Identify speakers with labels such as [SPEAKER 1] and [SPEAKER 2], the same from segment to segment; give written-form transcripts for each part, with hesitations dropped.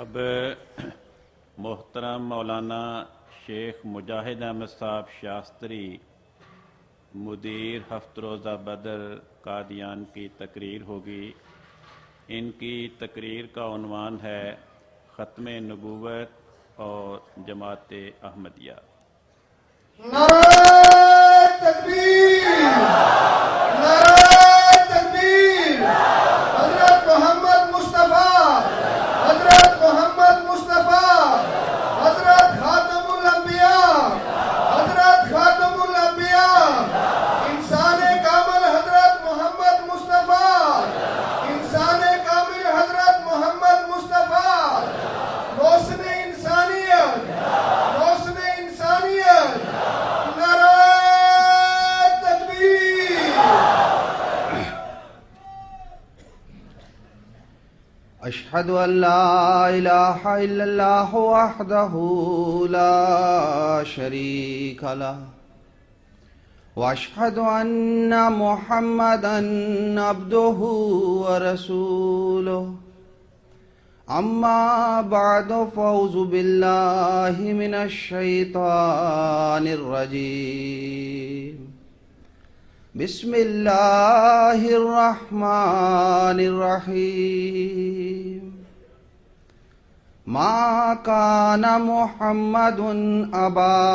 [SPEAKER 1] اب محترم مولانا شیخ مجاہد احمد صاحب شاستری مدیر ہفت روزہ بدر قادیان کی تقریر ہوگی۔ ان کی تقریر کا عنوان ہے ختم نبوت اور جماعت احمدیہ۔
[SPEAKER 2] نعرہ تکبیر، نعرہ تکبیر، حضرت محمد مصطفیٰ، حضرت محمد مصطفیٰ، حضرت خاتم الانبیاء، حضرت خاتم الانبیاء، انسان کامل حضرت محمد مصطفیٰ، انسان کامل حضرت محمد مصطفیٰ، روشن انسانیت، روشن انسانیت، نعرہ تکبیر۔ اشہد ان لا الہ الا اللہ وحدہ لا شریک لہ واشہد ان محمدا عبدہ ورسولہ اما بعد فاعوذ باللہ من الشیطان الرجیم بسم اللہ الرحمن الرحیم ما کان محمد ابا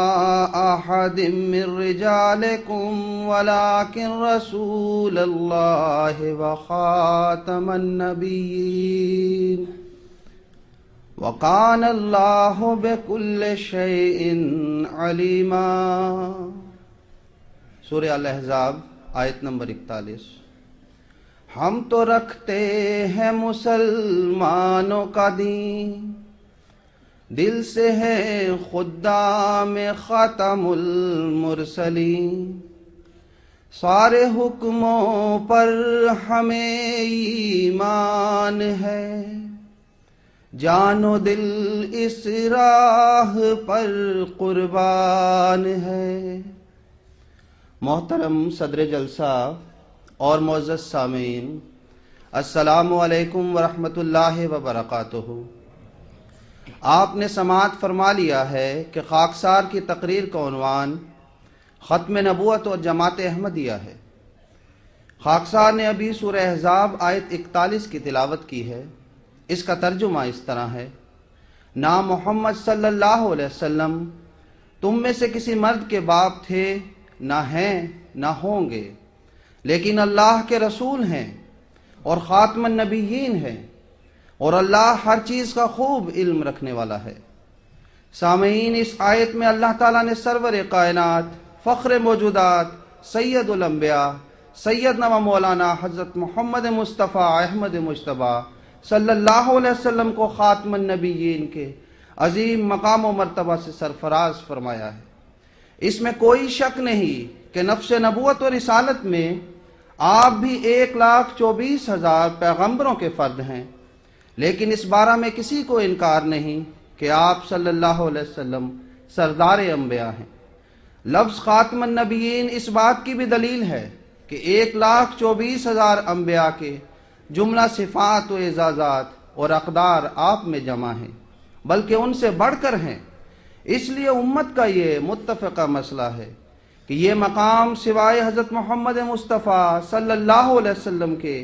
[SPEAKER 2] احد من رجالکم ولکن رسول اللہ وخاتم النبیین وَقَانَ اللَّهُ بِكُلِّ شَيْءٍ عَلِيمًا۔ سورہ الاحزاب آیت نمبر 41۔ ہم تو رکھتے ہیں مسلمانوں کا دین، دل سے ہے خدام خاتم المرسلین، سارے حکموں پر ہمیں ایمان ہے، جان و دل اس راہ پر قربان ہے۔ محترم صدر جلسہ اور معزز سامعین، السلام علیکم ورحمۃ اللہ وبرکاتہ۔ آپ نے سماعت فرما لیا ہے کہ خاکسار کی تقریر کا عنوان ختم نبوت اور جماعت احمدیہ ہے۔ خاکسار نے ابھی سورہ احزاب آیت 41 کی تلاوت کی ہے۔ اس کا ترجمہ اس طرح ہے: نہ محمد صلی اللہ علیہ وسلم تم میں سے کسی مرد کے باپ تھے، نہ ہیں نہ ہوں گے، لیکن اللہ کے رسول ہیں اور خاتم النبیین ہیں، اور اللہ ہر چیز کا خوب علم رکھنے والا ہے۔ سامعین، اس آیت میں اللہ تعالیٰ نے سرور کائنات، فخر موجودات، سید الانبیاء، سیدنا و مولانا حضرت محمد مصطفیٰ احمد مجتبی صلی اللہ علیہ وسلم کو خاتم النبیین کے عظیم مقام و مرتبہ سے سرفراز فرمایا ہے۔ اس میں کوئی شک نہیں کہ نفس نبوت و رسالت میں آپ بھی 1,24,000 پیغمبروں کے فرد ہیں، لیکن اس بارے میں کسی کو انکار نہیں کہ آپ صلی اللہ علیہ وسلم سردار انبیاء ہیں۔ لفظ خاتم النبیین اس بات کی بھی دلیل ہے کہ 1,24,000 انبیاء کے جملہ صفات و اعزازات اور اقدار آپ میں جمع ہیں، بلکہ ان سے بڑھ کر ہیں۔ اس لیے امت کا یہ متفقہ مسئلہ ہے کہ یہ مقام سوائے حضرت محمد مصطفیٰ صلی اللہ علیہ وسلم کے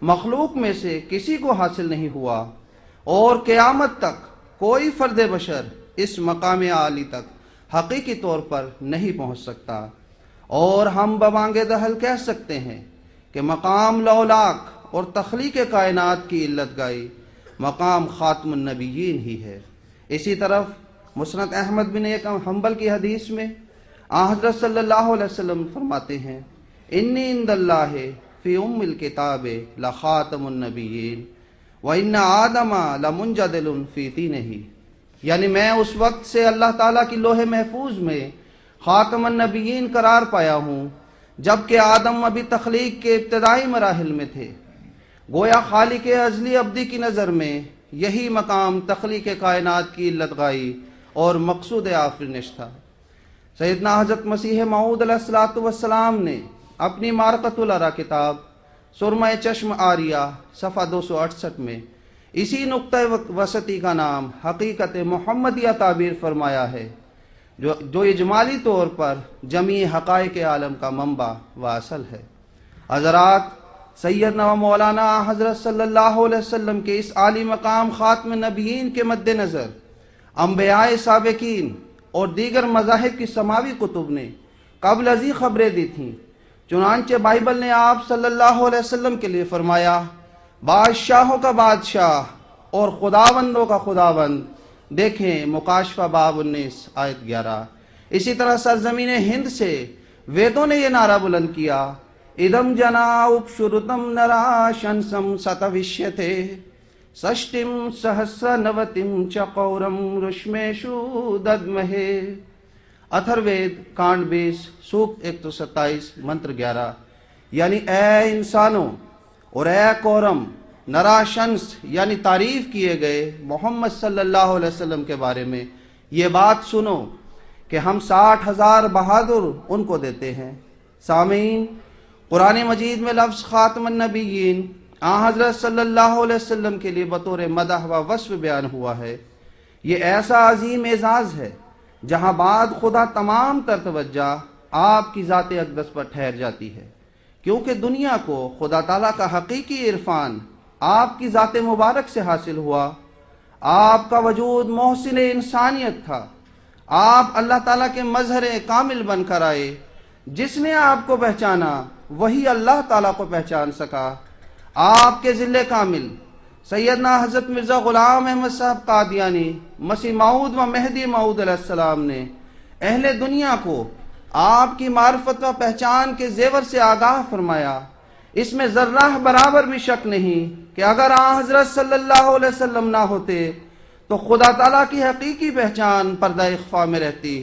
[SPEAKER 2] مخلوق میں سے کسی کو حاصل نہیں ہوا، اور قیامت تک کوئی فرد بشر اس مقام عالی تک حقیقی طور پر نہیں پہنچ سکتا۔ اور ہم ببانگ دہل کہہ سکتے ہیں کہ مقام لولاک اور تخلیق کائنات کی علت گائی مقام خاتم النبیین ہی ہے۔ اسی طرف مسند احمد بن حنبل کی حدیث میں حضرت صلی اللہ علیہ وسلم فرماتے ہیں: انی عند اللہ فی ام الکتاب لخاتم النبیین وان آدم لمنجدل فی طینہ، یعنی میں اس وقت سے اللہ تعالیٰ کی لوح محفوظ میں خاتم النبیین قرار پایا ہوں جبکہ آدم ابھی تخلیق کے ابتدائی مراحل میں تھے۔ گویا خالق ازلی ابدی کی نظر میں یہی مقام تخلیق کائنات کی علت گائی اور مقصود آفرینش تھا۔ سیدنا حضرت مسیح موعود علیہ الصلوۃ والسلام نے اپنی معرکۃ العرا کتاب سرمہ چشم آریہ صفحہ 268 میں اسی نقطہ وسطی کا نام حقیقت محمدیہ تعبیر فرمایا ہے، جو اجمالی طور پر جمیع حقائق عالم کا منبع و اصل ہے۔ حضرات، سیدنا و مولانا حضرت صلی اللہ علیہ وسلم کے اس عالی مقام خاتم نبیین کے مد نظر انبیاء سابقین اور دیگر مذاہب کی سماوی کتب نے قبل ازیں خبریں دی تھیں۔ چنانچہ بائبل نے آپ صلی اللہ علیہ وسلم کے لیے فرمایا، بادشاہوں کا بادشاہ اور خداوندوں کا خداوند۔ دیکھیں مکاشفہ باب 19 آیت 11۔ اسی طرح سرزمین ہند سے ویدوں نے یہ نعرہ بلند کیا، ادم جنا اپشرتم نرا شنسم ستوشیتے سشٹم سہسر نوتم چقورم رشمیشو ددمہے۔ اتھر وید کانڈ 20 سوکت 127 منتر 11۔ یعنی اے انسانوں اور اے کورم، نرا شنس یعنی تعریف کیے گئے محمد صلی اللہ علیہ وسلم کے بارے میں یہ بات سنو کہ ہم 60,000 بہادر ان کو دیتے ہیں۔ سامعین، قرآن مجید میں لفظ خاتم النبیین حضرت صلی اللہ علیہ وسلم کے لیے بطور مدح و وصف بیان ہوا ہے۔ یہ ایسا عظیم اعزاز ہے جہاں بعد خدا تمام تر توجہ آپ کی ذات اقدس پر ٹھہر جاتی ہے، کیونکہ دنیا کو خدا تعالیٰ کا حقیقی عرفان آپ کی ذات مبارک سے حاصل ہوا۔ آپ کا وجود محسن انسانیت تھا، آپ اللہ تعالیٰ کے مظہر کامل بن کر آئے۔ جس نے آپ کو پہچانا وہی اللہ تعالیٰ کو پہچان سکا۔ آپ کے ذل کامل سیدنا حضرت مرزا غلام احمد صاحب قادیانی مسیح موعود و مہدی موعود علیہ السلام نے اہل دنیا کو آپ کی معرفت و پہچان کے زیور سے آگاہ فرمایا۔ اس میں ذرہ برابر بھی شک نہیں کہ اگر حضرت صلی اللہ علیہ وسلم نہ ہوتے تو خدا تعالیٰ کی حقیقی پہچان پردہ اخفا میں رہتی،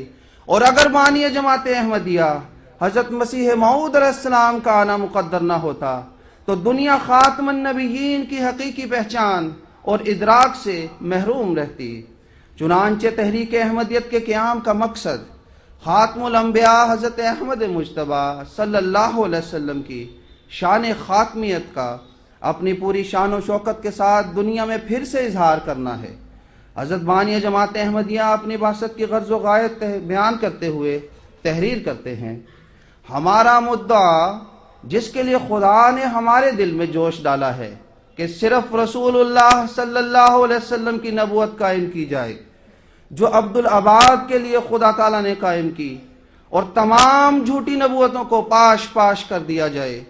[SPEAKER 2] اور اگر بانی جماعت احمدیہ حضرت مسیح موعود علیہ السلام کا آنا مقدر نہ ہوتا تو دنیا خاتم النبیین کی حقیقی پہچان اور ادراک سے محروم رہتی۔ چنانچہ تحریک احمدیت کے قیام کا مقصد خاتم الانبیاء حضرت احمد مجتبیٰ صلی اللہ علیہ وسلم کی شان خاتمیت کا اپنی پوری شان و شوکت کے ساتھ دنیا میں پھر سے اظہار کرنا ہے۔ حضرت بانی جماعت احمدیہ اپنی بعثت کی غرض و غایت بیان کرتے ہوئے تحریر کرتے ہیں، ہمارا مدعا جس کے لیے خدا نے ہمارے دل میں جوش ڈالا ہے کہ صرف رسول اللہ صلی اللہ علیہ وسلم کی نبوت قائم کی جائے، جو عبدالعباد کے لیے خدا تعالیٰ نے قائم کی، اور تمام جھوٹی نبوتوں کو پاش پاش کر دیا جائے۔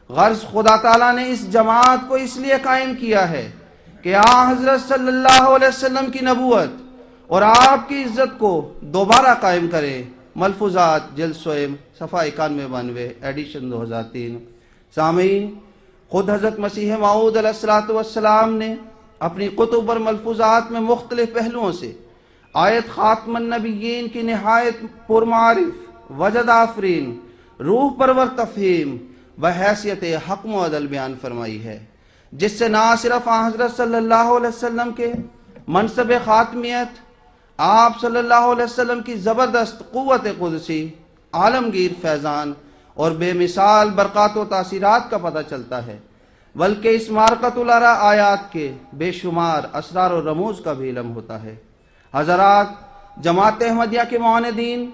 [SPEAKER 2] غرض خدا تعالیٰ نے اس جماعت کو اس لیے قائم کیا ہے کہ حضرت صلی اللہ علیہ وسلم کی نبوت اور آپ کی عزت کو دوبارہ قائم کرے۔ ملفوظات جلد سوئم صفحہ 91-92 ایڈیشن 2003۔ سامعین، خود حضرت مسیح موعود علیہ السلام نے اپنی کتب اور ملفوظات میں مختلف پہلوؤں سے آیت خاتم النبیین کی نہایت پرمعارف، وجد آفرین، روح پرور تفہیم بحیثیت حکم و عدل بیان فرمائی ہے، جس سے نہ صرف حضرت صلی اللہ علیہ وسلم کے منصب خاتمیت، آپ صلی اللہ علیہ وسلم کی زبردست قوت قدسی، عالمگیر فیضان اور بے مثال برکات و تاثیرات کا پتہ چلتا ہے، بلکہ اس مارکت الارا آیات کے بے شمار اسرار و رموز کا بھی علم ہوتا ہے۔ حضرات، جماعت احمدیہ کے معاندین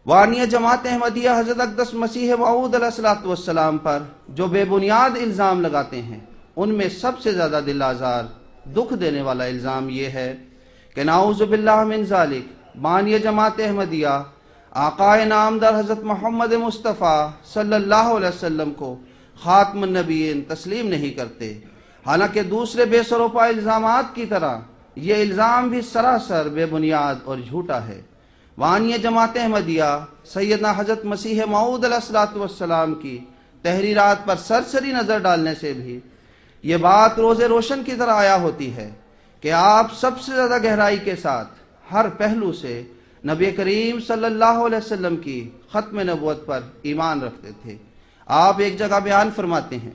[SPEAKER 2] وانی جماعت احمدیہ حضرت اقدس مسیح موعود علیہ السلام پر جو بے بنیاد الزام لگاتے ہیں، ان میں سب سے زیادہ دل آزار، دکھ دینے والا الزام یہ ہے کہ نعوذ باللہ من ذالک بانی جماعت احمدیہ آقائے نامدار حضرت محمد مصطفیٰ صلی اللہ علیہ وسلم کو خاتم النبیین تسلیم نہیں کرتے، حالانکہ دوسرے بے سروپا الزامات کی طرح یہ الزام بھی سراسر بے بنیاد اور جھوٹا ہے۔ وانی جماعت احمدیہ سیدنا حضرت مسیح موعود علیہ السلام کی تحریرات پر سرسری نظر ڈالنے سے بھی یہ بات روز روشن کی طرح آیا ہوتی ہے کہ آپ سب سے زیادہ گہرائی کے ساتھ ہر پہلو سے نبی کریم صلی اللہ علیہ وسلم کی ختم نبوت پر ایمان رکھتے تھے۔ آپ ایک جگہ بیان فرماتے ہیں،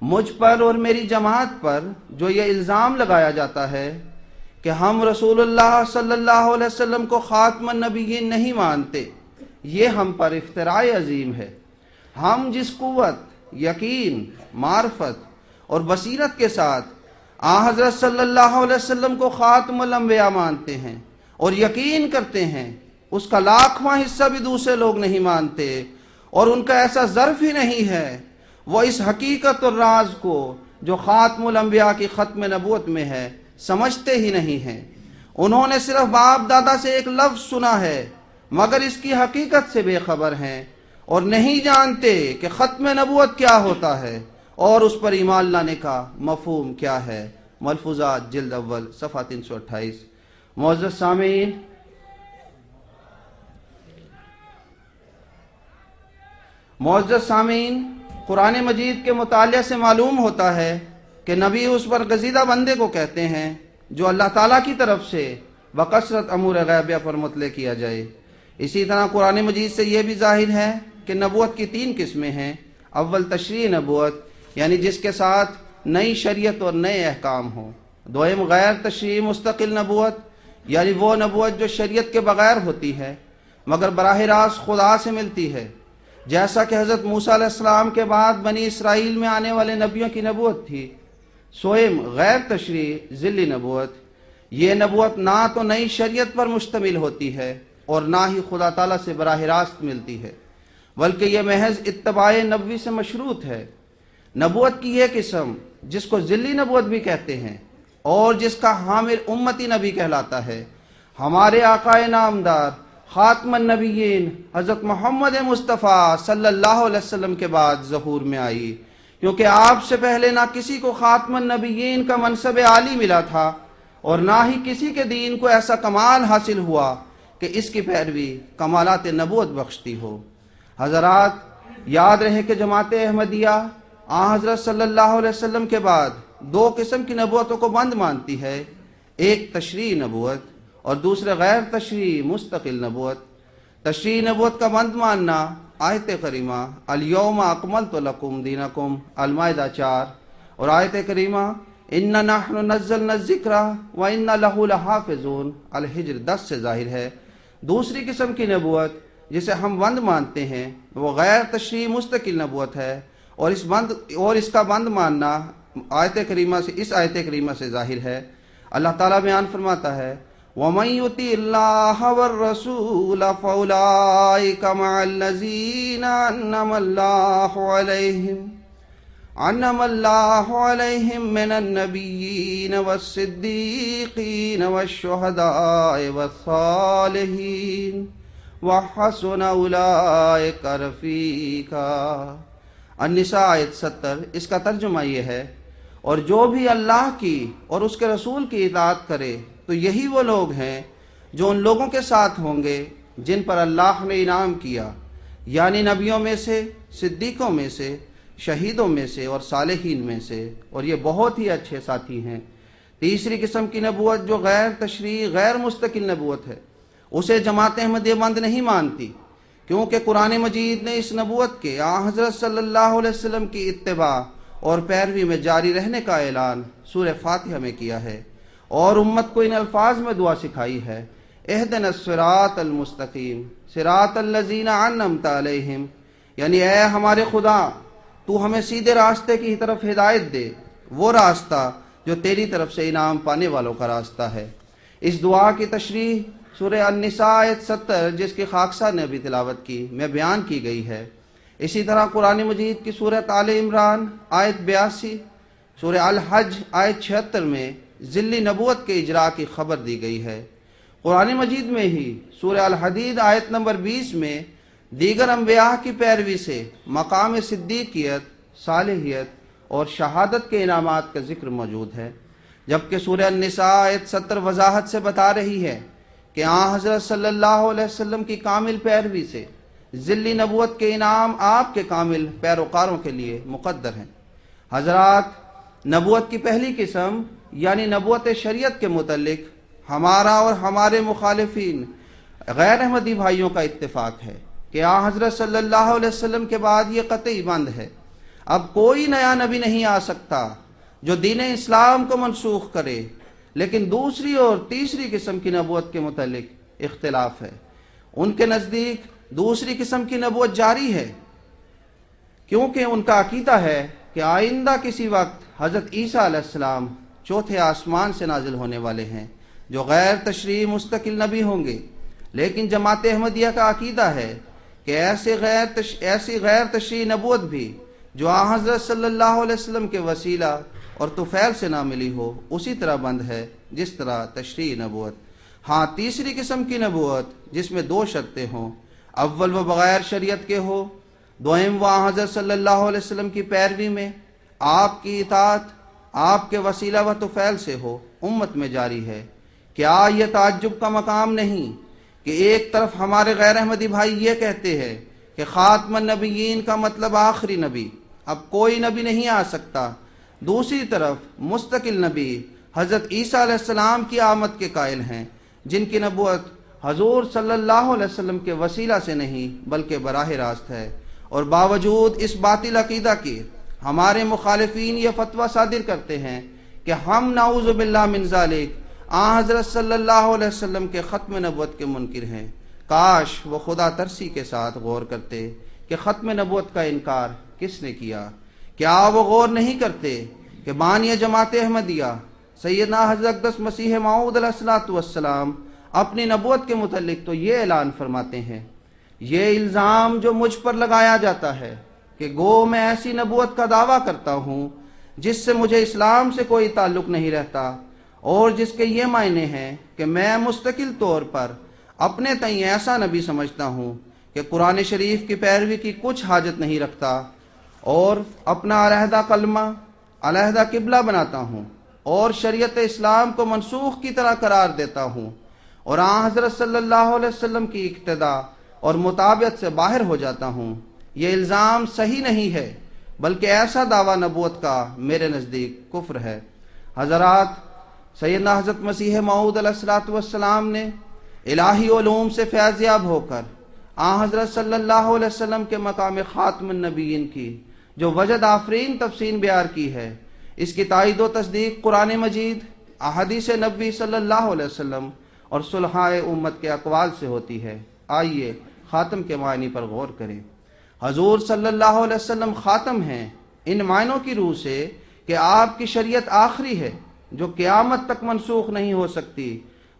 [SPEAKER 2] مجھ پر اور میری جماعت پر جو یہ الزام لگایا جاتا ہے کہ ہم رسول اللہ صلی اللہ علیہ وسلم کو خاتم النبیین نہیں مانتے، یہ ہم پر افتراء عظیم ہے۔ ہم جس قوت، یقین، معرفت اور بصیرت کے ساتھ حضرت صلی اللہ علیہ وسلم کو خاتم الانبیاء مانتے ہیں اور یقین کرتے ہیں، اس کا لاکھواں حصہ بھی دوسرے لوگ نہیں مانتے، اور ان کا ایسا ظرف ہی نہیں ہے وہ اس حقیقت اور راز کو جو خاتم الانبیاء کی ختم نبوت میں ہے سمجھتے ہی نہیں ہیں۔ انہوں نے صرف باپ دادا سے ایک لفظ سنا ہے مگر اس کی حقیقت سے بے خبر ہیں، اور نہیں جانتے کہ ختم نبوت کیا ہوتا ہے اور اس پر ایمان لانے کا مفہوم کیا ہے۔ ملفوظات جلد اول صفحہ 328۔ معزز سامعین، قرآن مجید کے مطالعہ سے معلوم ہوتا ہے کہ نبی اس پر گزیدہ بندے کو کہتے ہیں جو اللہ تعالیٰ کی طرف سے بکثرت امور غیبیہ پر مطلع کیا جائے۔ اسی طرح قرآن مجید سے یہ بھی ظاہر ہے کہ نبوت کی 3 قسمیں ہیں۔ اول تشریع نبوت، یعنی جس کے ساتھ نئی شریعت اور نئے احکام ہوں۔ دوم غیر تشریعی مستقل نبوت، یعنی وہ نبوت جو شریعت کے بغیر ہوتی ہے مگر براہ راست خدا سے ملتی ہے، جیسا کہ حضرت موسیٰ علیہ السلام کے بعد بنی اسرائیل میں آنے والے نبیوں کی نبوت تھی۔ سوم غیر تشریعی ذلی نبوت، یہ نبوت نہ تو نئی شریعت پر مشتمل ہوتی ہے اور نہ ہی خدا تعالیٰ سے براہ راست ملتی ہے، بلکہ یہ محض اتباع نبوی سے مشروط ہے۔ نبوت کی یہ قسم جس کو ذلی نبوت بھی کہتے ہیں اور جس کا حامل امتی نبی کہلاتا ہے، ہمارے آقا نامدار خاتم النبیین حضرت محمد مصطفیٰ صلی اللہ علیہ وسلم کے بعد ظہور میں آئی، کیونکہ آپ سے پہلے نہ کسی کو خاتم النبیین کا منصب عالی ملا تھا اور نہ ہی کسی کے دین کو ایسا کمال حاصل ہوا کہ اس کی پیروی کمالات نبوت بخشتی ہو۔ حضرات، یاد رہے کہ جماعت احمدیہ حضرت صلی اللہ علیہ وسلم کے بعد 2 قسم کی نبوتوں کو بند مانتی ہے، ایک تشریعی نبوت اور دوسرے غیر تشریعی مستقل نبوت۔ تشریعی نبوت کا بند ماننا آیت کریمہ الیوم اکملت لکم دینکم المائدہ 4 اور آیت کریمہ اِنَّا نَحْنُ نَزَّلْنَا الذِّكْرَ وَإِنَّا لَهُ لَحَافِظُونَ الحجر 10 سے ظاہر ہے۔ دوسری قسم کی نبوت جسے ہم بند مانتے ہیں وہ غیر تشریعی مستقل نبوت ہے، اور اس کا بند ماننا آیت کریمہ سے ظاہر ہے۔ اللہ تعالیٰ بیان فرماتا ہے وَمَن يُطِعِ اللَّهَ وَالرَّسُولَ فَأُولَٰئِكَ مَعَ الَّذِينَ أَنْعَمَ اللَّهُ عَلَيْهِم مِّنَ النَّبِيِّينَ وَالصِّدِّيقِينَ وَالشُّهَدَاءِ وَالصَّالِحِينَ وَحَسُنَ أُولَٰئِكَ رَفِیقًا۔ النساء آیت 70۔ اس کا ترجمہ یہ ہے، اور جو بھی اللہ کی اور اس کے رسول کی اطاعت کرے تو یہی وہ لوگ ہیں جو ان لوگوں کے ساتھ ہوں گے جن پر اللہ نے انعام کیا، یعنی نبیوں میں سے، صدیقوں میں سے، شہیدوں میں سے اور صالحین میں سے، اور یہ بہت ہی اچھے ساتھی ہیں۔ تیسری قسم کی نبوت جو غیر تشریعی غیر مستقل نبوت ہے، اسے جماعت احمدیہ بند نہیں مانتی، کیونکہ قرآن مجید نے اس نبوت کے حضرت صلی اللہ علیہ وسلم کی اتباع اور پیروی میں جاری رہنے کا اعلان سورہ فاتحہ میں کیا ہے، اور امت کو ان الفاظ میں دعا سکھائی ہے اہدنا الصراط المستقیم صراط الذین انعمت علیہم، یعنی اے ہمارے خدا تو ہمیں سیدھے راستے کی طرف ہدایت دے، وہ راستہ جو تیری طرف سے انعام پانے والوں کا راستہ ہے۔ اس دعا کی تشریح سورہ النساء آیت 70 جس کی خاکسار نے بھی تلاوت کی میں بیان کی گئی ہے۔ اسی طرح قرآن مجید کی سورہ آل عمران آیت 82، سورہ الحج آیت 76 میں ذلی نبوت کے اجراء کی خبر دی گئی ہے۔ قرآن مجید میں ہی سورہ الحدید آیت نمبر 20 میں دیگر انبیاء کی پیروی سے مقام صدیقیت، صالحیت اور شہادت کے انعامات کا ذکر موجود ہے، جبکہ سورہ النساء آیت 70 وضاحت سے بتا رہی ہے کہ حضرت صلی اللہ علیہ وسلم کی کامل پیروی سے ذلی نبوت کے انعام آپ کے کامل پیروکاروں کے لیے مقدر ہیں۔ حضرات، نبوت کی پہلی قسم یعنی نبوت شریعت کے متعلق ہمارا اور ہمارے مخالفین غیر احمدی بھائیوں کا اتفاق ہے کہ حضرت صلی اللہ علیہ وسلم کے بعد یہ قطعی بند ہے، اب کوئی نیا نبی نہیں آ سکتا جو دین اسلام کو منسوخ کرے، لیکن دوسری اور تیسری قسم کی نبوت کے متعلق اختلاف ہے۔ ان کے نزدیک دوسری قسم کی نبوت جاری ہے، کیونکہ ان کا عقیدہ ہے کہ آئندہ کسی وقت حضرت عیسیٰ علیہ السلام چوتھے آسمان سے نازل ہونے والے ہیں جو غیر تشریح مستقل نبی ہوں گے، لیکن جماعت احمدیہ کا عقیدہ ہے کہ ایسی غیر تشریح نبوت بھی جو آن حضرت صلی اللہ علیہ وسلم کے وسیلہ اور طفیل سے نہ ملی ہو اسی طرح بند ہے جس طرح تشریح نبوت۔ ہاں، تیسری قسم کی نبوت جس میں دو شرطیں ہوں، اول وہ بغیر شریعت کے ہو، دوئم وہ آن حضرت صلی اللہ علیہ وسلم کی پیروی میں آپ کی اطاعت آپ کے وسیلہ و طفیل سے ہو، امت میں جاری ہے۔ کیا یہ تعجب کا مقام نہیں کہ ایک طرف ہمارے غیر احمدی بھائی یہ کہتے ہیں کہ خاتم النبیین کا مطلب آخری نبی، اب کوئی نبی نہیں آ سکتا، دوسری طرف مستقل نبی حضرت عیسیٰ علیہ السلام کی آمد کے قائل ہیں، جن کی نبوت حضور صلی اللہ علیہ وسلم کے وسیلہ سے نہیں بلکہ براہ راست ہے، اور باوجود اس باطل عقیدہ کے ہمارے مخالفین یہ فتویٰ صادر کرتے ہیں کہ ہم نعوذ باللہ من ذالک آن حضرت صلی اللہ علیہ وسلم کے ختم نبوت کے منکر ہیں۔ کاش وہ خدا ترسی کے ساتھ غور کرتے کہ ختم نبوت کا انکار کس نے کیا۔ کیا وہ غور نہیں کرتے کہ بانی جماعت احمدیہ سیدنا حضرت اقدس مسیح موعود علیہ الصلوۃ والسلام اپنی نبوت کے متعلق تو یہ اعلان فرماتے ہیں، یہ الزام جو مجھ پر لگایا جاتا ہے کہ گو میں ایسی نبوت کا دعویٰ کرتا ہوں جس سے مجھے اسلام سے کوئی تعلق نہیں رہتا، اور جس کے یہ معنی ہیں کہ میں مستقل طور پر اپنے تئیں ایسا نبی سمجھتا ہوں کہ قرآن شریف کی پیروی کی کچھ حاجت نہیں رکھتا، اور اپنا علیحدہ کلمہ علیحدہ قبلہ بناتا ہوں، اور شریعت اسلام کو منسوخ کی طرح قرار دیتا ہوں، اور آن حضرت صلی اللہ علیہ وسلم کی اقتداء اور مطابعت سے باہر ہو جاتا ہوں، یہ الزام صحیح نہیں ہے، بلکہ ایسا دعویٰ نبوت کا میرے نزدیک کفر ہے۔ حضرات، سیدنا حضرت مسیح موعود علیہ الصلوۃ والسلام نے الہی علوم سے فیض یاب ہو کر آن حضرت صلی اللہ علیہ وسلم کے مقام خاتم النبیین کی جو وجد آفرین تفسیر بیان کی ہے، اس کی تائید و تصدیق قرآن مجید، احادیث نبوی صلی اللہ علیہ وسلم اور صلحائے امت کے اقوال سے ہوتی ہے۔ آئیے خاتم کے معنی پر غور کریں۔ حضور صلی اللہ علیہ وسلم خاتم ہیں ان معنوں کی روح سے کہ آپ کی شریعت آخری ہے جو قیامت تک منسوخ نہیں ہو سکتی،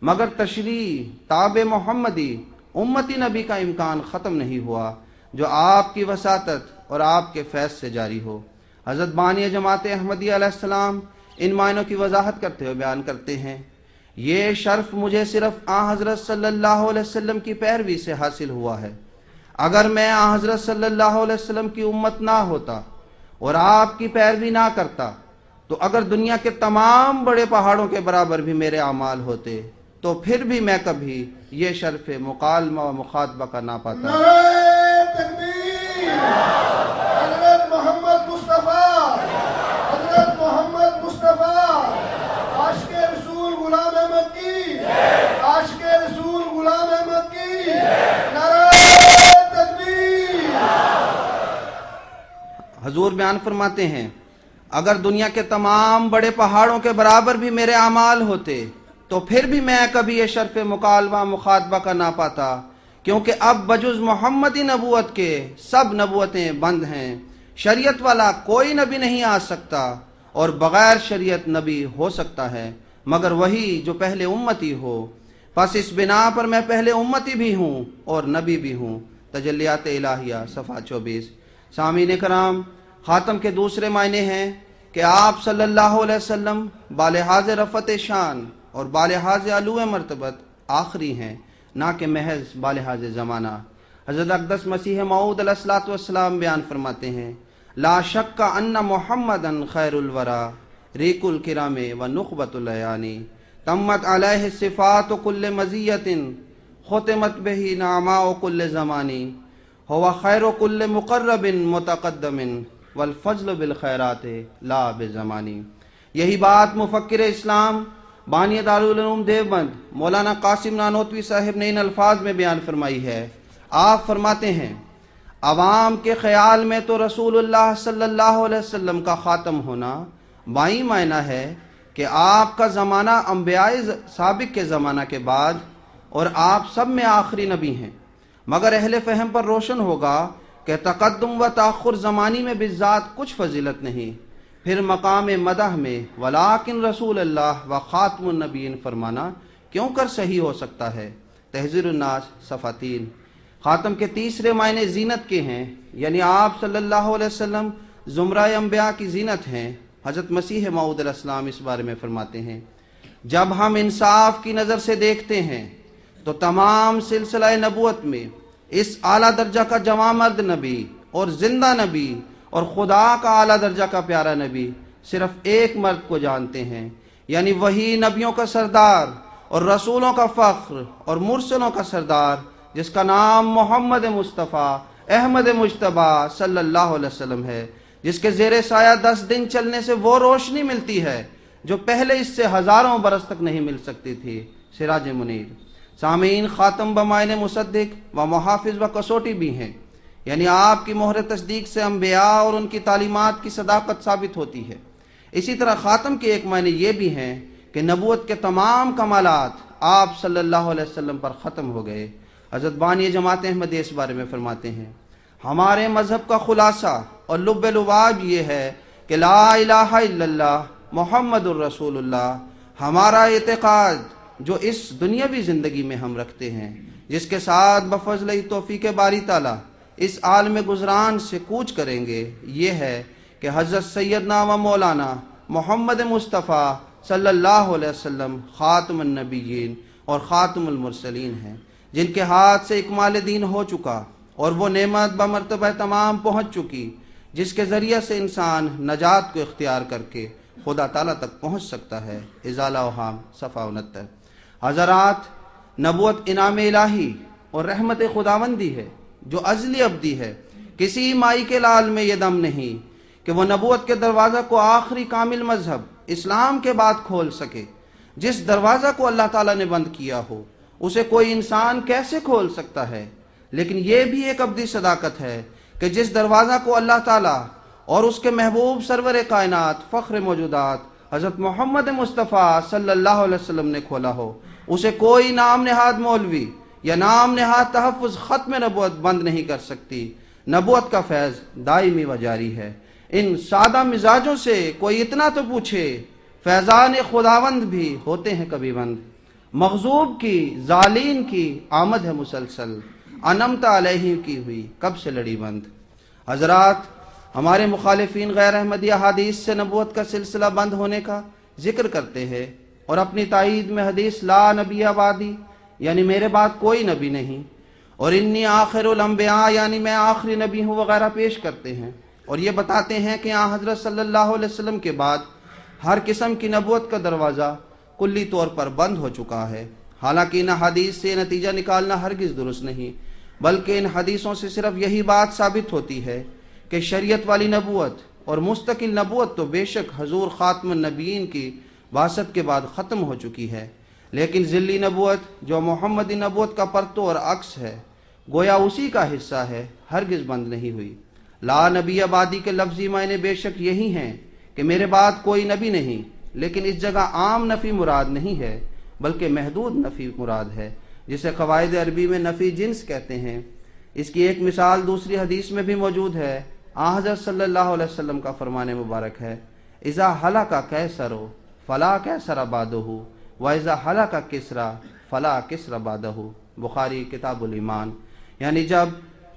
[SPEAKER 2] مگر تشریع تاب محمدی امتی نبی کا امکان ختم نہیں ہوا جو آپ کی وساطت اور آپ کے فیض سے جاری ہو۔ حضرت بانی جماعت احمدیہ علیہ السلام ان معنوں کی وضاحت کرتے ہوئے بیان کرتے ہیں، یہ شرف مجھے صرف آن حضرت صلی اللہ علیہ وسلم کی پیروی سے حاصل ہوا ہے۔ اگر میں آن حضرت صلی اللہ علیہ وسلم کی امت نہ ہوتا اور آپ کی پیروی نہ کرتا، تو اگر دنیا کے تمام بڑے پہاڑوں کے برابر بھی میرے اعمال ہوتے تو پھر بھی میں کبھی یہ شرف مکالمہ و مخاطبہ کا نہ پاتا۔
[SPEAKER 3] نعرہ تکبیر! حضرت محمد مصطفیٰ، حضرت محمد مصطفیٰ، عاشق رسول غلام احمد کی، عاشق رسول غلام احمد کی، نعرہ تکبیر!
[SPEAKER 2] حضور بیان فرماتے ہیں، اگر دنیا کے تمام بڑے پہاڑوں کے برابر بھی میرے اعمال ہوتے تو پھر بھی میں کبھی یہ شرف مکالمہ مخاطبہ کا نہ پاتا، کیونکہ اب بجز محمدی نبوت کے سب نبوتیں بند ہیں، شریعت والا کوئی نبی نہیں آ سکتا، اور بغیر شریعت نبی ہو سکتا ہے مگر وہی جو پہلے امتی ہو، پس اس بنا پر میں پہلے امتی بھی ہوں اور نبی بھی ہوں۔ تجلیات الہیہ صفحہ 24۔ سامعین کرام، خاتم کے دوسرے معنی ہیں کہ آپ صلی اللہ علیہ وسلم بالحاظ رفعت شان اور بالحاظ علو مرتبت آخری ہیں، نہ کہ محض بالحاظ زمانہ۔ حضرت اقدس مسیح موعود علیہ الصلوۃ والسلام بیان فرماتے ہیں، لا شک ان محمدن خیر الورا ریک الکرام و نخبۃ الیانی تمت علیہ صفات کل مزیت ختمت بہ نعماء کل زمانی ہوا خیر کل مقرب متقدم والفضل بالخیرات لا بزمانی۔ یہی بات مفکر اسلام بانی دارالعلوم دیوبند مولانا قاسم نانوتوی صاحب نے ان الفاظ میں بیان فرمائی ہے۔ آپ فرماتے ہیں، عوام کے خیال میں تو رسول اللہ صلی اللہ علیہ وسلم کا خاتم ہونا بائیں معنی ہے کہ آپ کا زمانہ انبیاء سابق کے زمانہ کے بعد اور آپ سب میں آخری نبی ہیں، مگر اہل فہم پر روشن ہوگا کہ تقدم و تاخر زمانی میں بالذات کچھ فضیلت نہیں، پھر مقام مدح میں ولیکن رسول اللہ و خاتم النبیین فرمانا کیوں کر صحیح ہو سکتا ہے؟ تحذیر الناس صفحہ 3۔ خاتم کے تیسرے معنی زینت کے ہیں، یعنی آپ صلی اللہ علیہ وسلم زمرہ انبیاء کی زینت ہیں۔ حضرت مسیح موعود علیہ السلام اس بارے میں فرماتے ہیں، جب ہم انصاف کی نظر سے دیکھتے ہیں تو تمام سلسلہ نبوت میں اس اعلیٰ درجہ کا جوان مرد نبی اور زندہ نبی اور خدا کا اعلیٰ درجہ کا پیارا نبی صرف ایک مرد کو جانتے ہیں، یعنی وہی نبیوں کا سردار اور رسولوں کا فخر اور مرسلوں کا سردار، جس کا نام محمد مصطفیٰ احمد مجتبی صلی اللہ علیہ وسلم ہے، جس کے زیر سایہ 10 دن چلنے سے وہ روشنی ملتی ہے جو پہلے اس سے ہزاروں برس تک نہیں مل سکتی تھی، سراج منیر۔ سامعین، خاتم بمعنی مصدق و محافظ و کسوٹی بھی ہیں، یعنی آپ کی مہر تصدیق سے انبیاء اور ان کی تعلیمات کی صداقت ثابت ہوتی ہے۔ اسی طرح خاتم کے ایک معنی یہ بھی ہیں کہ نبوت کے تمام کمالات آپ صلی اللہ علیہ وسلم پر ختم ہو گئے۔ حضرت بانی جماعت احمدیہ اس بارے میں فرماتے ہیں، ہمارے مذہب کا خلاصہ اور لب لباب یہ ہے کہ لا الہ الا اللہ محمد الرسول اللہ ہمارا اعتقاد جو اس دنیاوی زندگی میں ہم رکھتے ہیں، جس کے ساتھ بفضل توفیق باری تعالیٰ اس عالم گزران سے کوچ کریں گے، یہ ہے کہ حضرت سیدنا و مولانا محمد مصطفیٰ صلی اللہ علیہ وسلم خاتم النبیین اور خاتم المرسلین ہیں، جن کے ہاتھ سے اکمال دین ہو چکا اور وہ نعمت بمرتبہ تمام پہنچ چکی جس کے ذریعے سے انسان نجات کو اختیار کر کے خدا تعالیٰ تک پہنچ سکتا ہے۔ ازالہ اوہام صفحہ 69۔ حضرات، نبوت انعام الہی اور رحمت خداوندی ہے جو ازلی ابدی ہے۔ کسی مائی کے لال میں یہ دم نہیں کہ وہ نبوت کے دروازہ کو آخری کامل مذہب اسلام کے بعد کھول سکے۔ جس دروازہ کو اللہ تعالیٰ نے بند کیا ہو اسے کوئی انسان کیسے کھول سکتا ہے؟ لیکن یہ بھی ایک ابدی صداقت ہے کہ جس دروازہ کو اللہ تعالیٰ اور اس کے محبوب سرور کائنات فخر موجودات حضرت محمد مصطفیٰ صلی اللہ علیہ وسلم نے کھولا ہو، اسے کوئی نام نہاد مولوی یا نام نہاد تحفظ ختم نبوت بند نہیں کر سکتی۔ نبوت کا فیض دائمی و جاری ہے۔ ان سادہ مزاجوں سے کوئی اتنا تو پوچھے، فیضان خداوند بھی ہوتے ہیں کبھی بند۔ مغضوب کی ظالین کی آمد ہے مسلسل، انمت علیہ کی ہوئی کب سے لڑی بند۔ حضرات، ہمارے مخالفین غیر احمدی حدیث سے نبوت کا سلسلہ بند ہونے کا ذکر کرتے ہیں اور اپنی تائید میں حدیث لا نبی بعدی یعنی میرے بعد کوئی نبی نہیں اور انی آخر الانبیاء یعنی میں آخری نبی ہوں وغیرہ پیش کرتے ہیں، اور یہ بتاتے ہیں کہ حضرت صلی اللہ علیہ وسلم کے بعد ہر قسم کی نبوت کا دروازہ کلی طور پر بند ہو چکا ہے۔ حالانکہ ان حدیث سے نتیجہ نکالنا ہرگز درست نہیں، بلکہ ان حدیثوں سے صرف یہی بات ثابت ہوتی ہے کہ شریعت والی نبوت اور مستقل نبوت تو بے شک حضور خاتم النبیین کی بعثت کے بعد ختم ہو چکی ہے، لیکن ذلی نبوت جو محمدی نبوت کا پرتو اور عکس ہے، گویا اسی کا حصہ ہے، ہرگز بند نہیں ہوئی۔ لا نبی بعدی کے لفظی معنی بے شک یہی ہیں کہ میرے بعد کوئی نبی نہیں، لیکن اس جگہ عام نفی مراد نہیں ہے بلکہ محدود نفی مراد ہے، جسے قواعد عربی میں نفی جنس کہتے ہیں۔ اس کی ایک مثال دوسری حدیث میں بھی موجود ہے۔ حضرت صلی اللہ علیہ وسلم کا فرمان مبارک ہے، اذا ہلک کیسر فلا کیسر بعدہ و اذا ہلک کسری فلا کسری بعدہ۔ بخاری کتاب الایمان۔ یعنی جب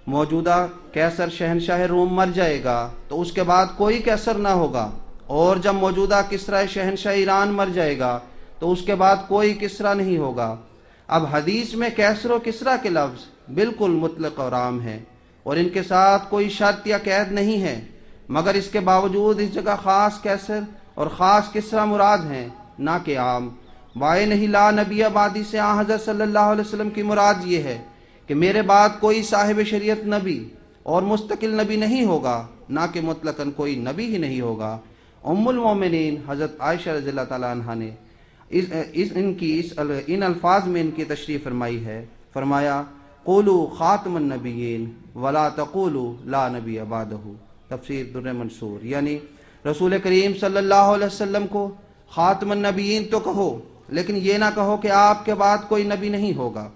[SPEAKER 2] موجودہ کیسر شہنشاہ روم مر جائے گا تو اس کے بعد کوئی کیسر نہ ہوگا، اور جب موجودہ کسری شہنشاہ ایران مر جائے گا تو اس کے بعد کوئی کسری نہیں ہوگا۔ اب حدیث میں کیسر و کسری کے لفظ بالکل مطلق اور عام ہیں اور ان کے ساتھ کوئی شرط یا قید نہیں ہے، مگر اس کے باوجود اس جگہ خاص کیسر اور خاص کسری مراد ہیں، نہ کہ عام۔ وائے نہیں لا نبی بعدی سے حضرت صلی اللہ علیہ وسلم کی مراد یہ ہے کہ میرے بعد کوئی صاحب شریعت نبی اور مستقل نبی نہیں ہوگا، نہ کہ مطلقاً کوئی نبی ہی نہیں ہوگا۔ ام المومنین حضرت عائشہ رضی اللہ تعالیٰ عنہا نے ان الفاظ میں ان کی تشریح فرمائی ہے، فرمایا قولوا خاتم النبیین ولا تقولوا لا نبی بعدہ۔ تفسیر در منصور، یعنی رسول کریم صلی اللہ علیہ وسلم کو خاتم النبیین تو کہو، لیکن یہ نہ کہو کہ آپ کے بعد کوئی نبی نہیں ہوگا۔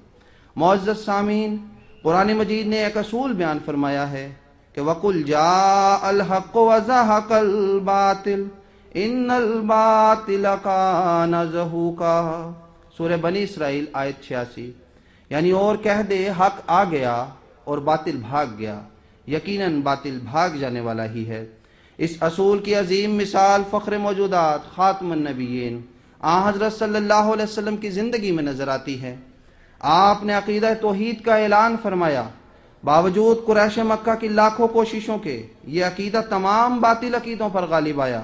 [SPEAKER 2] معزز سامعین، قرآن مجید نے ایک اصول بیان فرمایا ہے کہ وَقُلْ جَاءَ الْحَقُّ وَزَهَقَ الْبَاطِلُ إِنَّ الْبَاطِلَ كَانَ زَهُوقًا، سورہ بنی اسرائیل آیت 86۔ یعنی اور کہہ دے حق آ گیا اور باطل بھاگ گیا، یقیناً باطل بھاگ جانے والا ہی ہے۔ اس اصول کی عظیم مثال فخر موجودات خاتم النبیین حضرت صلی اللہ علیہ وسلم کی زندگی میں نظر آتی ہے۔ آپ نے عقیدہ توحید کا اعلان فرمایا، باوجود قریش مکہ کی لاکھوں کوششوں کے یہ عقیدہ تمام باطل عقیدوں پر غالب آیا،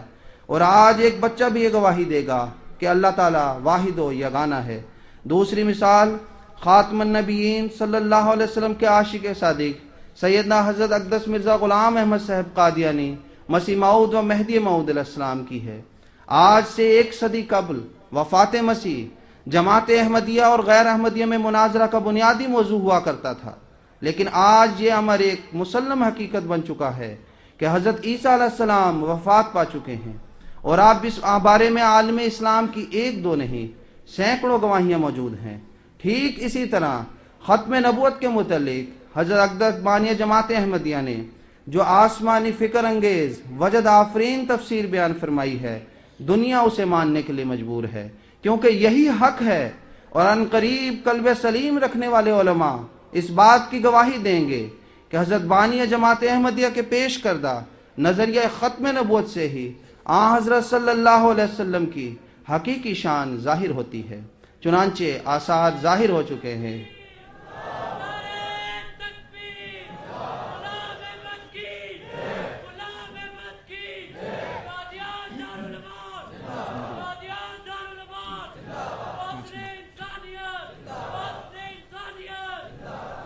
[SPEAKER 2] اور آج ایک بچہ بھی یہ گواہی دے گا کہ اللہ تعالیٰ واحد و یگانہ ہے۔ دوسری مثال خاتم النبیین صلی اللہ علیہ وسلم کے عاشق صادق سیدنا حضرت اقدس مرزا غلام احمد صاحب قادیانی مسیح موعود و مہدی موعود علیہ السلام کی ہے۔ آج سے 1 صدی قبل وفات مسیح جماعت احمدیہ اور غیر احمدیہ میں مناظرہ کا بنیادی موضوع ہوا کرتا تھا، لیکن آج یہ امر ایک مسلم حقیقت بن چکا ہے کہ حضرت عیسیٰ علیہ السلام وفات پا چکے ہیں، اور آپ اس بارے میں عالم اسلام کی 1-2 نہیں سینکڑوں گواہیاں موجود ہیں۔ ٹھیک اسی طرح ختم نبوت کے متعلق حضرت اقدس بانی جماعت احمدیہ نے جو آسمانی فکر انگیز وجد آفرین تفسیر بیان فرمائی ہے، دنیا اسے ماننے کے لیے مجبور ہے، کیونکہ یہی حق ہے، اور ان قریب قلب سلیم رکھنے والے علماء اس بات کی گواہی دیں گے کہ حضرت بانی جماعت احمدیہ کے پیش کردہ نظریہ ختم نبوت سے ہی حضرت صلی اللہ علیہ وسلم کی حقیقی شان ظاہر ہوتی ہے۔ چنانچہ آثار ظاہر ہو چکے ہیں۔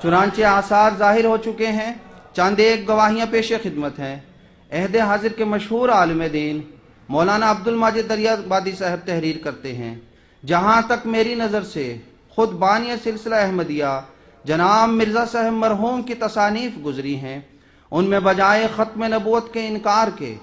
[SPEAKER 2] چنانچہ آثار ظاہر ہو چکے ہیں، چند ایک گواہیاں پیش خدمت ہیں۔ عہد حاضر کے مشہور عالم دین مولانا عبد الماجد دریابادی صاحب تحریر کرتے ہیں، جہاں تک میری نظر سے خود بانی سلسلہ احمدیہ جناب مرزا صاحب مرحوم کی تصانیف گزری ہیں، ان میں بجائے ختم نبوت کے انکار کے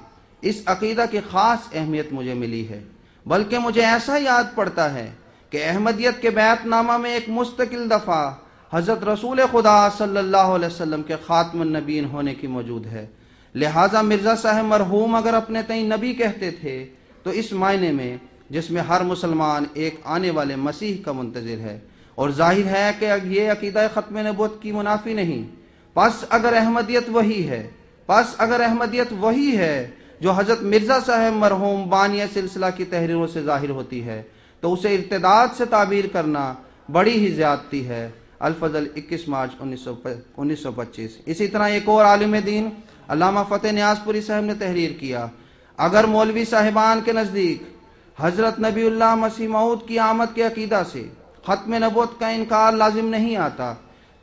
[SPEAKER 2] اس عقیدہ کی خاص اہمیت مجھے ملی ہے، بلکہ مجھے ایسا یاد پڑتا ہے کہ احمدیت کے بیعت نامہ میں ایک مستقل دفعہ حضرت رسول خدا صلی اللہ علیہ وسلم کے خاتم النبیین ہونے کی موجود ہے۔ لہٰذا مرزا صاحب مرحوم اگر اپنے تئیں نبی کہتے تھے تو اس معنی میں جس میں ہر مسلمان ایک آنے والے مسیح کا منتظر ہے، اور ظاہر ہے کہ یہ عقیدہ ختم نبوت کی منافی نہیں۔ پس اگر احمدیت وہی ہے جو حضرت مرزا صاحب مرحوم بانی سلسلہ کی تحریروں سے ظاہر ہوتی ہے، تو اسے ارتداد سے تعبیر کرنا بڑی ہی زیادتی ہے۔ الفضل 21 مارچ 1925۔ اسی طرح ایک اور عالم دین علامہ فتح نیاز پوری صاحب نے تحریر کیا، اگر مولوی صاحبان کے نزدیک حضرت نبی اللہ مسیح موعود کی آمد کے عقیدہ سے ختم نبوت کا انکار لازم نہیں آتا،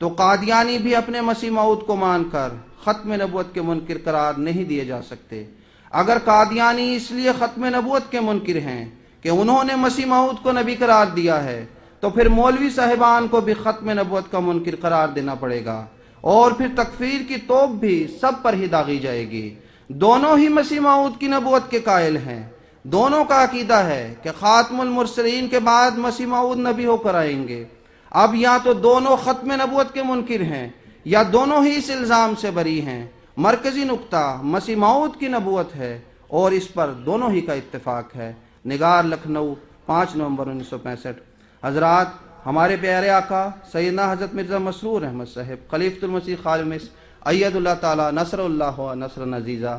[SPEAKER 2] تو قادیانی بھی اپنے مسیح موعود کو مان کر ختم نبوت کے منکر قرار نہیں دیے جا سکتے۔ اگر قادیانی اس لیے ختم نبوت کے منکر ہیں کہ انہوں نے مسیح موعود کو نبی قرار دیا ہے، تو پھر مولوی صاحبان کو بھی ختم نبوت کا منکر قرار دینا پڑے گا، اور پھر تکفیر کی توپ بھی سب پر ہی داغی جائے گی۔ دونوں ہی مسیح موعود کی نبوت کے قائل ہیں، دونوں کا عقیدہ ہے کہ خاتم المرسلین کے بعد مسیح موعود نبی ہو کر آئیں گے۔ اب یا تو دونوں ختم نبوت کے منکر ہیں یا دونوں ہی اس الزام سے بری ہیں۔ مرکزی نقطہ مسیح موعود کی نبوت ہے، اور اس پر دونوں ہی کا اتفاق ہے۔ نگار، لکھنؤ، 5 نومبر 1965۔ حضرات، ہمارے پیارے آقا سیدنا حضرت مرزا مسرور احمد صاحب خلیفۃ المسیح خالمس اید اللہ تعالی نصر اللہ و نصر عزیزہ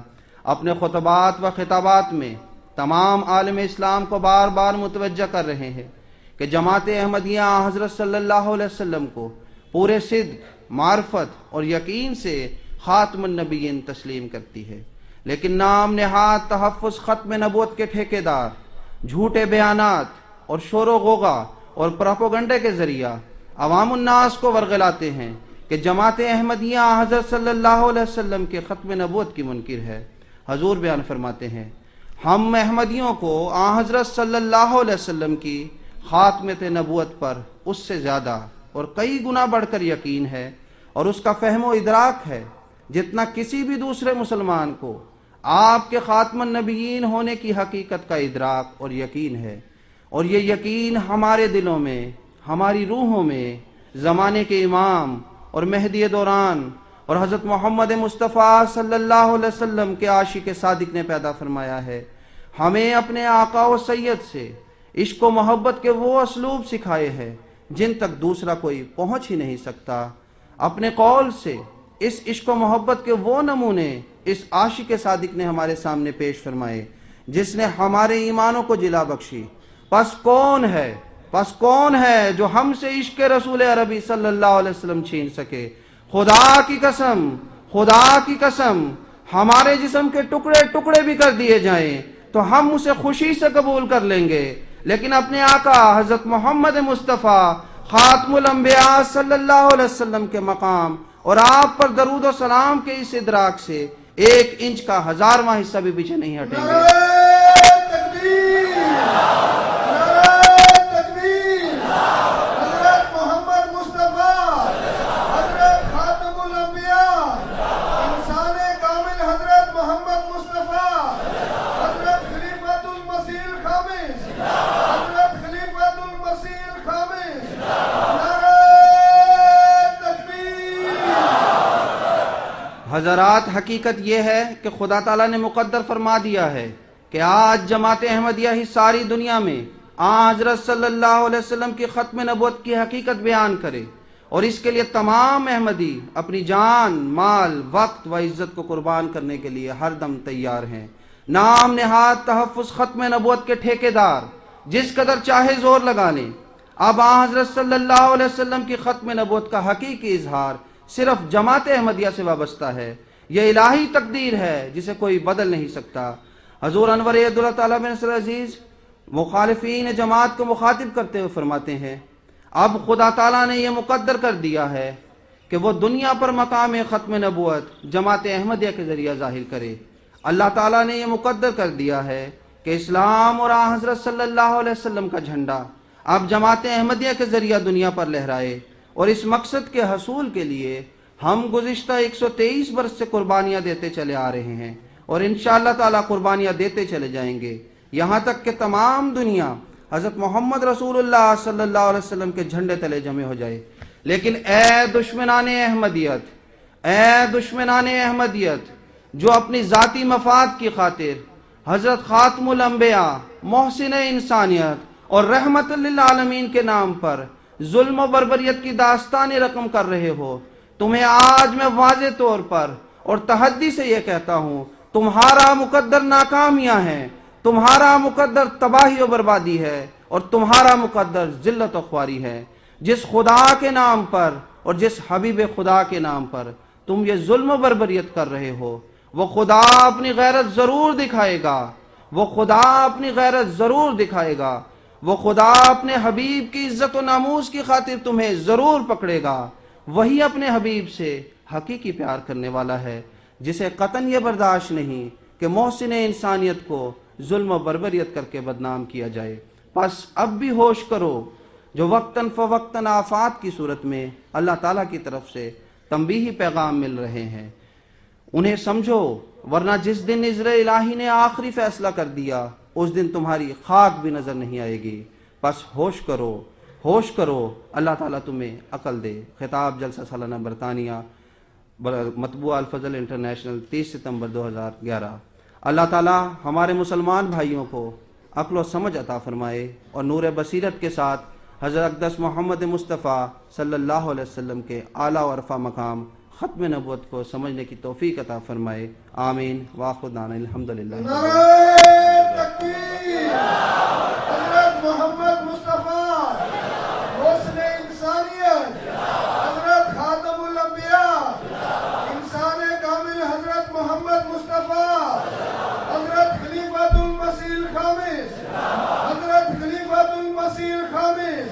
[SPEAKER 2] اپنے خطبات و خطابات میں تمام عالم اسلام کو بار بار متوجہ کر رہے ہیں کہ جماعت احمدیہ حضرت صلی اللہ علیہ وسلم کو پورے صدق، معرفت اور یقین سے خاتم النبیین تسلیم کرتی ہے، لیکن نام نہاد تحفظ ختم نبوت کے ٹھیکیدار جھوٹے بیانات اور شور و غوغا اور پروپیگنڈے کے ذریعہ عوام الناس کو ورغلاتے ہیں کہ جماعت احمدیہ حضرت صلی اللہ علیہ وسلم کے ختم نبوت کی منکر ہے۔ حضور بیان فرماتے ہیں، ہم احمدیوں کو حضرت صلی اللہ علیہ وسلم کی خاتمت نبوت پر اس سے زیادہ اور کئی گنا بڑھ کر یقین ہے، اور اس کا فہم و ادراک ہے جتنا کسی بھی دوسرے مسلمان کو آپ کے خاتم النبیین ہونے کی حقیقت کا ادراک اور یقین ہے، اور یہ یقین ہمارے دلوں میں، ہماری روحوں میں زمانے کے امام اور مہدی دوران اور حضرت محمد مصطفیٰ صلی اللہ علیہ وسلم کے عاشق صادق نے پیدا فرمایا ہے۔ ہمیں اپنے آقا و سید سے عشق و محبت کے وہ اسلوب سکھائے ہیں جن تک دوسرا کوئی پہنچ ہی نہیں سکتا۔ اپنے قول سے اس عشق و محبت کے وہ نمونے اس عاشق صادق نے ہمارے سامنے پیش فرمائے جس نے ہمارے ایمانوں کو جلا بخشی۔ پس کون ہے جو ہم سے عشق رسول عربی صلی اللہ علیہ وسلم چھین سکے؟ خدا کی قسم ہمارے جسم کے ٹکڑے ٹکڑے بھی کر دیے جائیں تو ہم اسے خوشی سے قبول کر لیں گے، لیکن اپنے آقا حضرت محمد مصطفیٰ خاتم الانبیاء صلی اللہ علیہ وسلم کے مقام اور آپ پر درود و سلام کے اس ادراک سے 1 انچ کا 1000واں حصہ بھی پیچھے نہیں ہٹیں گے۔ حضرات، حقیقت یہ ہے کہ خدا تعالیٰ نے مقدر فرما دیا ہے کہ آج جماعت احمدیہ ہی ساری دنیا میں حضرت صلی اللہ علیہ وسلم کی ختم نبوت کی حقیقت بیان کرے، اور اس کے لیے تمام احمدی اپنی جان، مال، وقت و عزت کو قربان کرنے کے لیے ہر دم تیار ہیں۔ نام نہاد تحفظ ختم نبوت کے ٹھیکیدار جس قدر چاہے زور لگا لیں، اب حضرت صلی اللہ علیہ وسلم کی ختم نبوت کا حقیقی اظہار صرف جماعت احمدیہ سے وابستہ ہے۔ یہ الہی تقدیر ہے جسے کوئی بدل نہیں سکتا۔ حضور انور عبداللہ تعالیٰ بن نصر عزیز مخالفین جماعت کو مخاطب کرتے ہوئے فرماتے ہیں، اب خدا تعالیٰ نے یہ مقدر کر دیا ہے کہ وہ دنیا پر مقام ختم نبوت جماعت احمدیہ کے ذریعہ ظاہر کرے۔ اللہ تعالیٰ نے یہ مقدر کر دیا ہے کہ اسلام اور حضرت صلی اللہ علیہ وسلم کا جھنڈا اب جماعت احمدیہ کے ذریعہ دنیا پر لہرائے، اور اس مقصد کے حصول کے لیے ہم گزشتہ 123 برس سے قربانیاں دیتے چلے آ رہے ہیں، اور انشاءاللہ تعالیٰ قربانیاں دیتے چلے جائیں گے یہاں تک کہ تمام دنیا حضرت محمد رسول اللہ صلی اللہ علیہ وسلم کے جھنڈے تلے جمع ہو جائے۔ لیکن اے دشمنان احمدیت جو اپنی ذاتی مفاد کی خاطر حضرت خاتم الانبیاء، محسن انسانیت اور رحمت للعالمین کے نام پر ظلم و بربریت کی داستانی رقم کر رہے ہو، تمہیں آج میں واضح طور پر اور تحدی سے یہ کہتا ہوں، تمہارا مقدر ناکامیاں ہیں، تمہارا مقدر تباہی و بربادی ہے، اور تمہارا مقدر ذلت و خواری ہے۔ جس خدا کے نام پر اور جس حبیب خدا کے نام پر تم یہ ظلم و بربریت کر رہے ہو، وہ خدا اپنی غیرت ضرور دکھائے گا، وہ خدا اپنے حبیب کی عزت و ناموس کی خاطر تمہیں ضرور پکڑے گا۔ وہی اپنے حبیب سے حقیقی پیار کرنے والا ہے جسے قطعاً یہ برداشت نہیں کہ محسن انسانیت کو ظلم و بربریت کر کے بدنام کیا جائے۔ پس اب بھی ہوش کرو، جو وقتاً فوقتاً آفات کی صورت میں اللہ تعالیٰ کی طرف سے تنبیہی پیغام مل رہے ہیں، انہیں سمجھو، ورنہ جس دن عزر الہی نے آخری فیصلہ کر دیا اس دن تمہاری خاک بھی نظر نہیں آئے گی۔ پس ہوش کرو، اللہ تعالیٰ تمہیں عقل دے۔ خطاب جلسہ سالانہ برطانیہ، مطبوع الفضل انٹرنیشنل، 30 ستمبر 2011۔ اللہ تعالیٰ ہمارے مسلمان بھائیوں کو عقل و سمجھ عطا فرمائے اور نور بصیرت کے ساتھ حضرت اقدس محمد مصطفیٰ صلی اللہ علیہ وسلم کے اعلیٰ و عرفہ مقام ختم نبوت کو سمجھنے کی توفیق عطا فرمائے، آمین۔ وآخر دعوانا الحمدللہ۔
[SPEAKER 3] حضرت محمد مصطفیٰ محسن انسانیت، حضرت خاتم الانبیاء، انسان کامل حضرت محمد مصطفیٰ، حضرت خلیفۃ المسیح الخامس، حضرت خلیفۃ المسیح الخامس۔